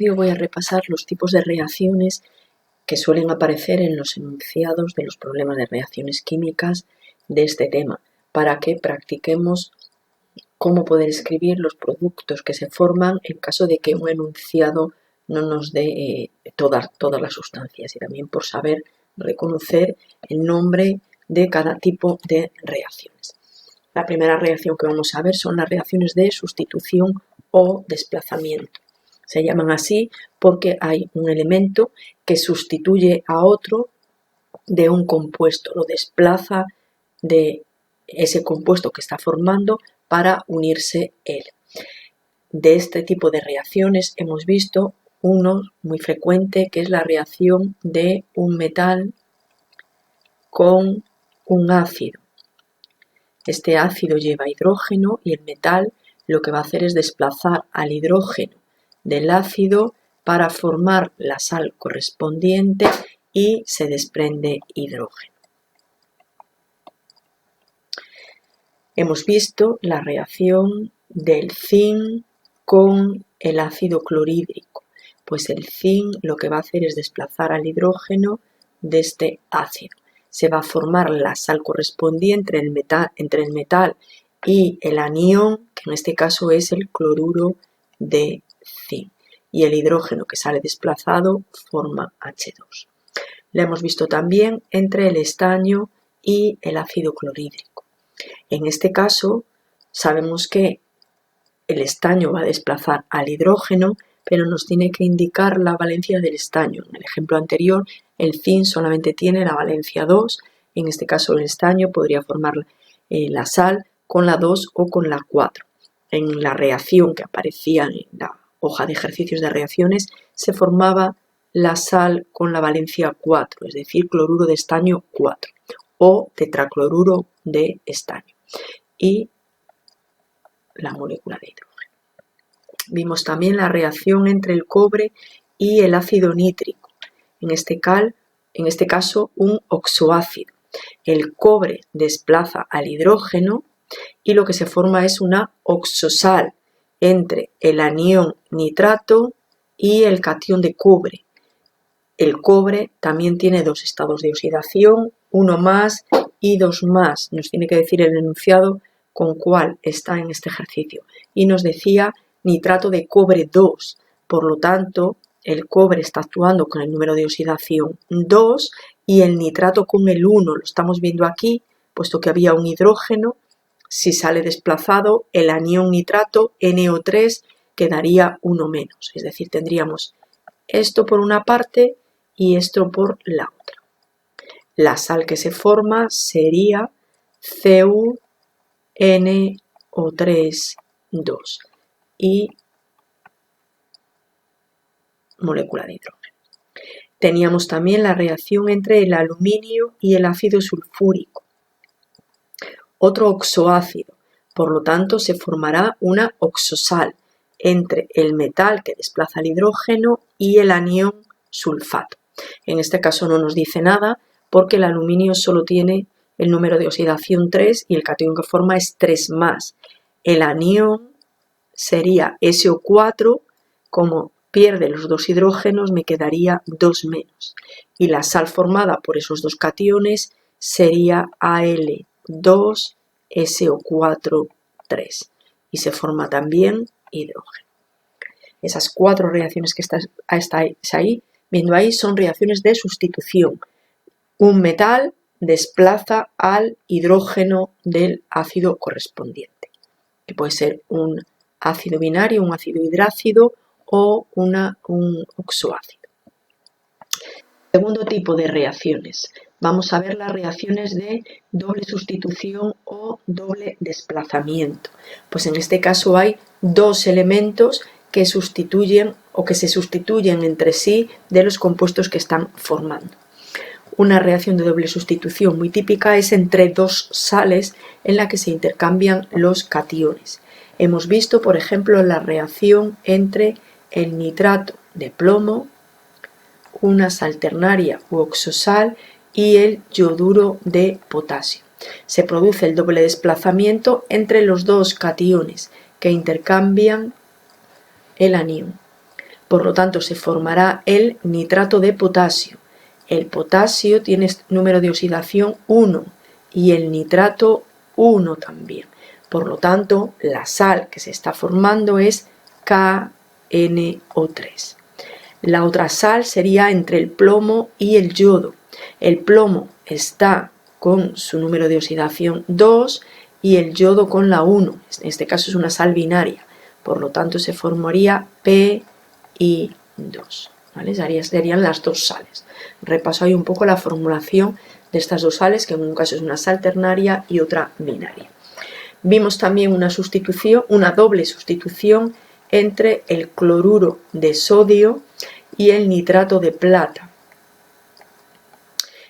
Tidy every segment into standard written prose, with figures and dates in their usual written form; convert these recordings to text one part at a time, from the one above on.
vídeo voy a repasar los tipos de reacciones que suelen aparecer en los enunciados de los problemas de reacciones químicas de este tema, para que practiquemos cómo poder escribir los productos que se forman en caso de que un enunciado no nos dé todas las sustancias, y también por saber reconocer el nombre de cada tipo de reacciones. La primera reacción que vamos a ver son las reacciones de sustitución o desplazamiento. Se llaman así porque hay un elemento que sustituye a otro de un compuesto, lo desplaza de ese compuesto que está formando para unirse él. De este tipo de reacciones hemos visto uno muy frecuente, que es la reacción de un metal con un ácido. Este ácido lleva hidrógeno y el metal lo que va a hacer es desplazar al hidrógeno del ácido para formar la sal correspondiente y se desprende hidrógeno. Hemos visto la reacción del zinc con el ácido clorhídrico, pues el zinc lo que va a hacer es desplazar al hidrógeno de este ácido. Se va a formar la sal correspondiente entre el metal y el anión, que en este caso es el cloruro de zinc, y el hidrógeno que sale desplazado forma H2. Lo hemos visto también entre el estaño y el ácido clorhídrico. En este caso sabemos que el estaño va a desplazar al hidrógeno, pero nos tiene que indicar la valencia del estaño. En el ejemplo anterior, el zinc solamente tiene la valencia 2, en este caso el estaño podría formar la sal con la 2 o con la 4. En la reacción que aparecía en la hoja de ejercicios de reacciones se formaba la sal con la valencia 4, es decir, cloruro de estaño 4 o tetracloruro de estaño, y la molécula de hidrógeno. Vimos también la reacción entre el cobre y el ácido nítrico, en este caso un oxoácido. El cobre desplaza al hidrógeno y lo que se forma es una oxosal entre el anión nitrato y el catión de cobre. El cobre también tiene dos estados de oxidación, uno más y dos más. Nos tiene que decir el enunciado con cuál está en este ejercicio. Y nos decía nitrato de cobre 2. Por lo tanto, el cobre está actuando con el número de oxidación 2 y el nitrato con el 1. Lo estamos viendo aquí, puesto que había un hidrógeno. Si sale desplazado, el anión nitrato, NO3, quedaría 1 menos. Es decir, tendríamos esto por una parte y esto por la otra. La sal que se forma sería CuNO3,2 y molécula de hidrógeno. Teníamos también la reacción entre el aluminio y el ácido sulfúrico, otro oxoácido. Por lo tanto, se formará una oxosal entre el metal que desplaza el hidrógeno y el anión sulfato. En este caso no nos dice nada porque el aluminio solo tiene el número de oxidación 3 y el catión que forma es 3 más. El anión sería SO4, como pierde los dos hidrógenos me quedaría 2 menos. Y la sal formada por esos dos cationes sería Al2SO4,3 y se forma también hidrógeno. Esas 4 reacciones que estáis viendo ahí son reacciones de sustitución. Un metal desplaza al hidrógeno del ácido correspondiente, que puede ser un ácido binario, un ácido hidrácido o un oxoácido. Segundo tipo de reacciones. Vamos a ver las reacciones de doble sustitución o doble desplazamiento. Pues en este caso hay dos elementos que sustituyen o que se sustituyen entre sí de los compuestos que están formando. Una reacción de doble sustitución muy típica es entre dos sales en la que se intercambian los cationes. Hemos visto, por ejemplo, la reacción entre el nitrato de plomo, una sal ternaria u oxosal, y el yoduro de potasio. Se produce el doble desplazamiento entre los dos cationes que intercambian el anión. Por lo tanto, se formará el nitrato de potasio. El potasio tiene número de oxidación 1 y el nitrato 1 también. Por lo tanto, la sal que se está formando es KNO3. La otra sal sería entre el plomo y el yodo. El plomo está con su número de oxidación 2 y el yodo con la 1. En este caso es una sal binaria. Por lo tanto, se formaría PI2. ¿Vale? Serían las dos sales. Repaso ahí un poco la formulación de estas dos sales, que en un caso es una sal ternaria y otra binaria. Vimos también una doble sustitución entre el cloruro de sodio y el nitrato de plata.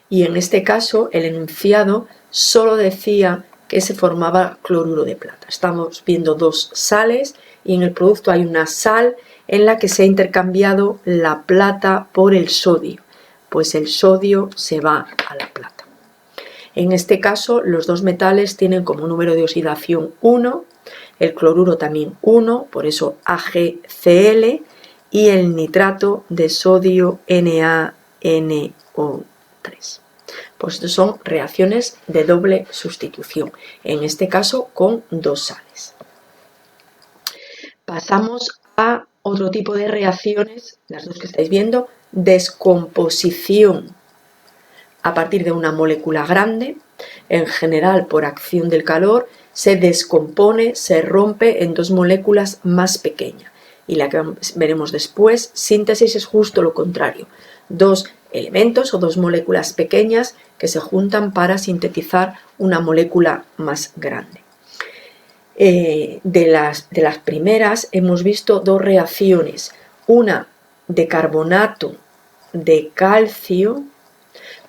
Y en este caso el enunciado solo decía que se formaba cloruro de plata. Estamos viendo dos sales y en el producto hay una sal en la que se ha intercambiado la plata por el sodio, pues el sodio se va a la plata. En este caso los dos metales tienen como número de oxidación 1, el cloruro también 1, por eso AgCl, y el nitrato de sodio NaNO3. Pues estas son reacciones de doble sustitución, en este caso con dos sales. Pasamos a otro tipo de reacciones, las dos que estáis viendo, descomposición a partir de una molécula grande, en general por acción del calor, se descompone, se rompe en dos moléculas más pequeñas. Y la que veremos después, síntesis, es justo lo contrario. Dos elementos o dos moléculas pequeñas que se juntan para sintetizar una molécula más grande. De las primeras hemos visto dos reacciones, una de carbonato de calcio.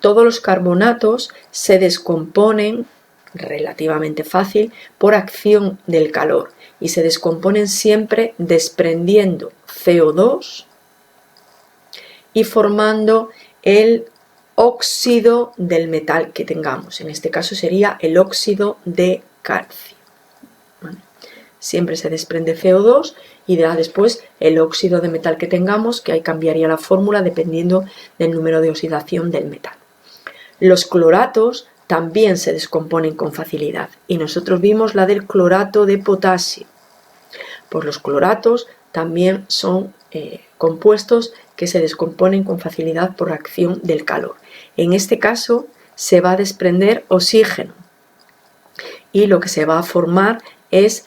Todos los carbonatos se descomponen relativamente fácil por acción del calor y se descomponen siempre desprendiendo CO2 y formando el óxido del metal que tengamos. En este caso sería el óxido de calcio. ¿Vale? Siempre se desprende CO2 y da después el óxido de metal que tengamos, que ahí cambiaría la fórmula dependiendo del número de oxidación del metal. Los cloratos también se descomponen con facilidad y nosotros vimos la del clorato de potasio. Pues los cloratos también son compuestos que se descomponen con facilidad por acción del calor. En este caso se va a desprender oxígeno y lo que se va a formar es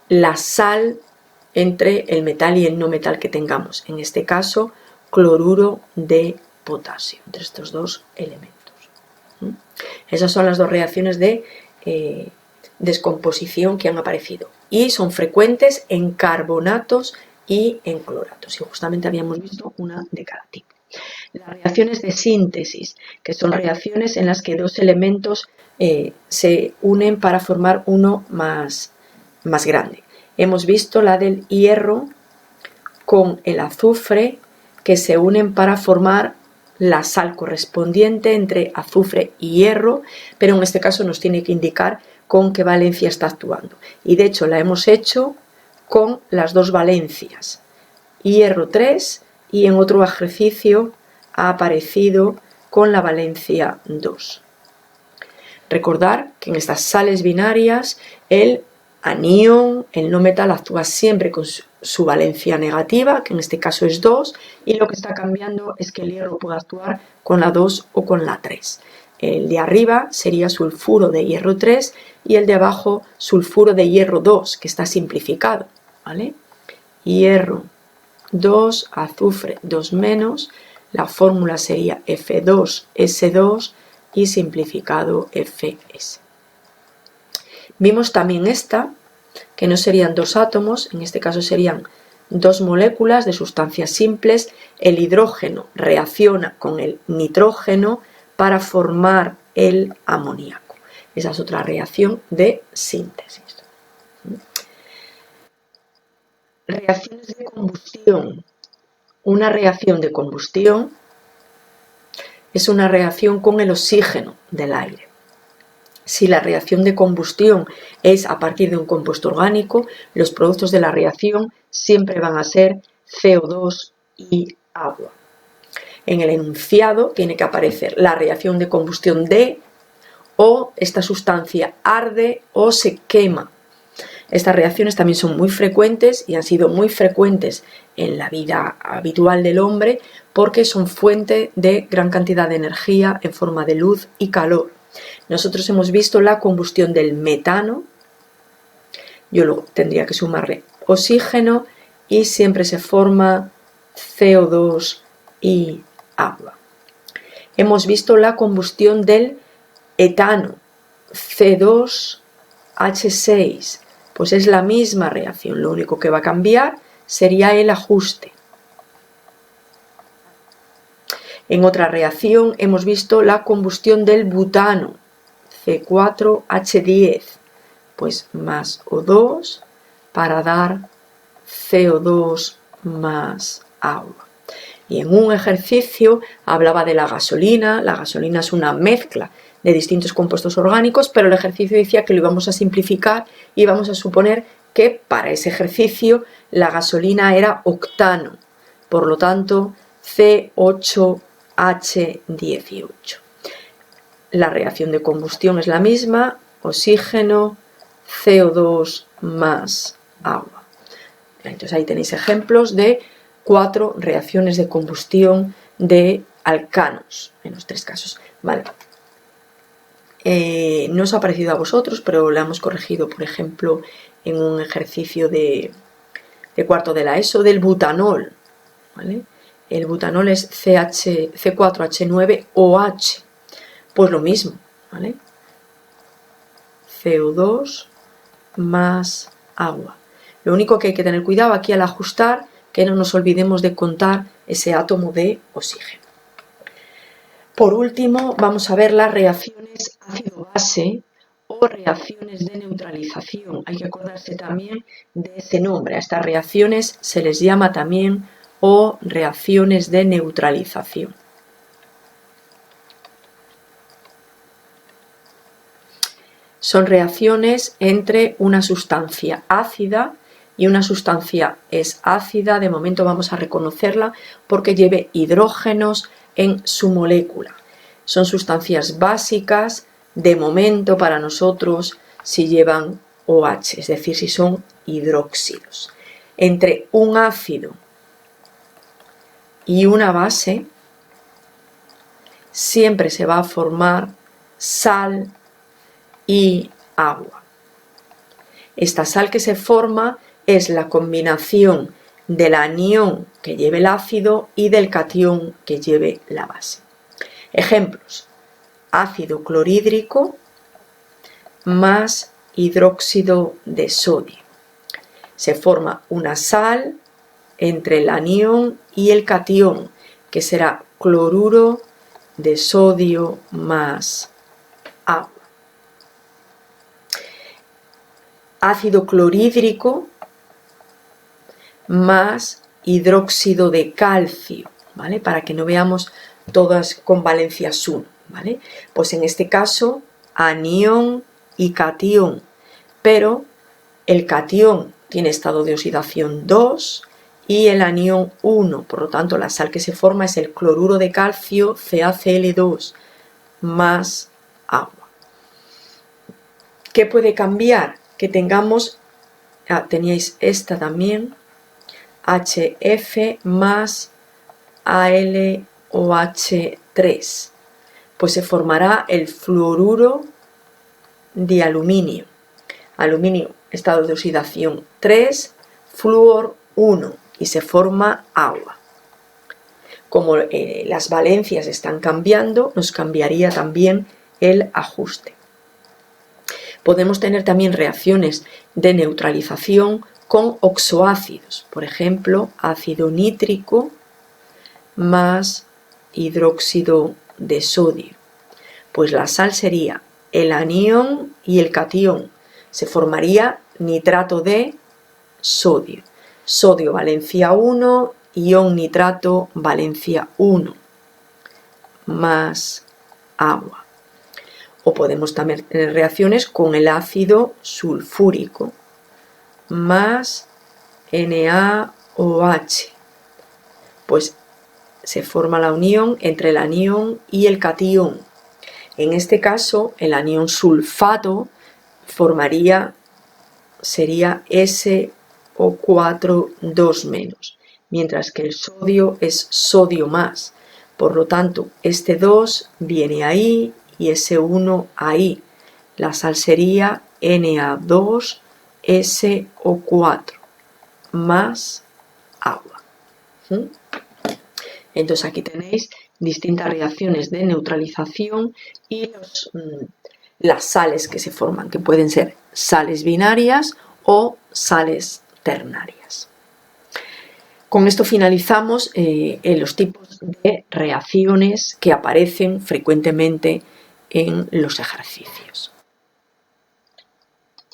la sal entre el metal y el no metal que tengamos, en este caso cloruro de potasio, entre estos dos elementos. Esas son las dos reacciones de descomposición que han aparecido y son frecuentes en carbonatos y en cloratos, y justamente habíamos visto una de cada tipo. Las reacciones de síntesis, que son reacciones en las que dos elementos se unen para formar uno más grande. Hemos visto la del hierro con el azufre, que se unen para formar la sal correspondiente entre azufre y hierro, pero en este caso nos tiene que indicar con qué valencia está actuando. Y de hecho la hemos hecho con las dos valencias, hierro 3, y en otro ejercicio ha aparecido con la valencia 2. Recordar que en estas sales binarias el anión, el no metal, actúa siempre con su valencia negativa, que en este caso es 2, y lo que está cambiando es que el hierro puede actuar con la 2 o con la 3. El de arriba sería sulfuro de hierro 3 y el de abajo sulfuro de hierro 2, que está simplificado, ¿vale? Hierro 2, azufre 2 menos, la fórmula sería F2S2 y simplificado Fs. Vimos también esta, que no serían dos átomos, en este caso serían dos moléculas de sustancias simples. El hidrógeno reacciona con el nitrógeno para formar el amoníaco. Esa es otra reacción de síntesis. Reacciones de combustión. Una reacción de combustión es una reacción con el oxígeno del aire. Si la reacción de combustión es a partir de un compuesto orgánico, los productos de la reacción siempre van a ser CO2 y agua. En el enunciado tiene que aparecer la reacción de combustión de, o esta sustancia arde o se quema. Estas reacciones también son muy frecuentes y han sido muy frecuentes en la vida habitual del hombre porque son fuente de gran cantidad de energía en forma de luz y calor. Nosotros hemos visto la combustión del metano, yo luego tendría que sumarle oxígeno y siempre se forma CO2 y agua. Hemos visto la combustión del etano, C2H6, pues es la misma reacción, lo único que va a cambiar sería el ajuste. En otra reacción hemos visto la combustión del butano, C4H10, pues más O2 para dar CO2 más agua. Y en un ejercicio hablaba de la gasolina es una mezcla de distintos compuestos orgánicos, pero el ejercicio decía que lo íbamos a simplificar y vamos a suponer que para ese ejercicio la gasolina era octano, por lo tanto C8H18. La reacción de combustión es la misma, oxígeno, CO2 más agua. Entonces ahí tenéis ejemplos de 4 reacciones de combustión de alcanos, en los 3 casos. Vale. No os ha parecido a vosotros, pero la hemos corregido, por ejemplo, en un ejercicio de cuarto de la ESO, del butanol. ¿Vale? El butanol es C4H9OH. Pues lo mismo, ¿vale? CO2 más agua. Lo único que hay que tener cuidado aquí al ajustar, que no nos olvidemos de contar ese átomo de oxígeno. Por último, vamos a ver las reacciones ácido-base o reacciones de neutralización. Hay que acordarse también de ese nombre. A estas reacciones se les llama también o reacciones de neutralización. Son reacciones entre una sustancia ácida y una sustancia es ácida, de momento vamos a reconocerla porque lleve hidrógenos en su molécula. Son sustancias básicas, de momento para nosotros, si llevan OH, es decir, si son hidróxidos. Entre un ácido y una base siempre se va a formar sal y agua. Esta sal que se forma es la combinación del anión que lleve el ácido y del catión que lleve la base. Ejemplos: ácido clorhídrico más hidróxido de sodio. Se forma una sal entre el anión y el catión, que será cloruro de sodio más agua. Ácido clorhídrico más hidróxido de calcio, ¿vale? Para que no veamos todas con valencias 1, ¿vale? Pues en este caso, anión y catión, pero el catión tiene estado de oxidación 2 y el anión 1, por lo tanto la sal que se forma es el cloruro de calcio CaCl2 más agua. ¿Qué puede cambiar? Que tengamos, teníais esta también, HF más AlOH3, pues se formará el fluoruro de aluminio. Aluminio, estado de oxidación 3, flúor 1 y se forma agua. Como las valencias están cambiando, nos cambiaría también el ajuste. Podemos tener también reacciones de neutralización con oxoácidos, por ejemplo, ácido nítrico más hidróxido de sodio. Pues la sal sería el anión y el catión. Se formaría nitrato de sodio. Sodio valencia 1, ion nitrato valencia 1, más agua. O podemos también tener reacciones con el ácido sulfúrico más NaOH, pues se forma la unión entre el anión y el catión. En este caso, el anión sulfato sería SO4 2-, mientras que el sodio es sodio más. Por lo tanto, este 2 viene ahí y ese 1 ahí. La sal sería Na2SO4 más agua. Entonces aquí tenéis distintas reacciones de neutralización y las sales que se forman, que pueden ser sales binarias o sales ternarias. Con esto finalizamos los tipos de reacciones que aparecen frecuentemente en los ejercicios.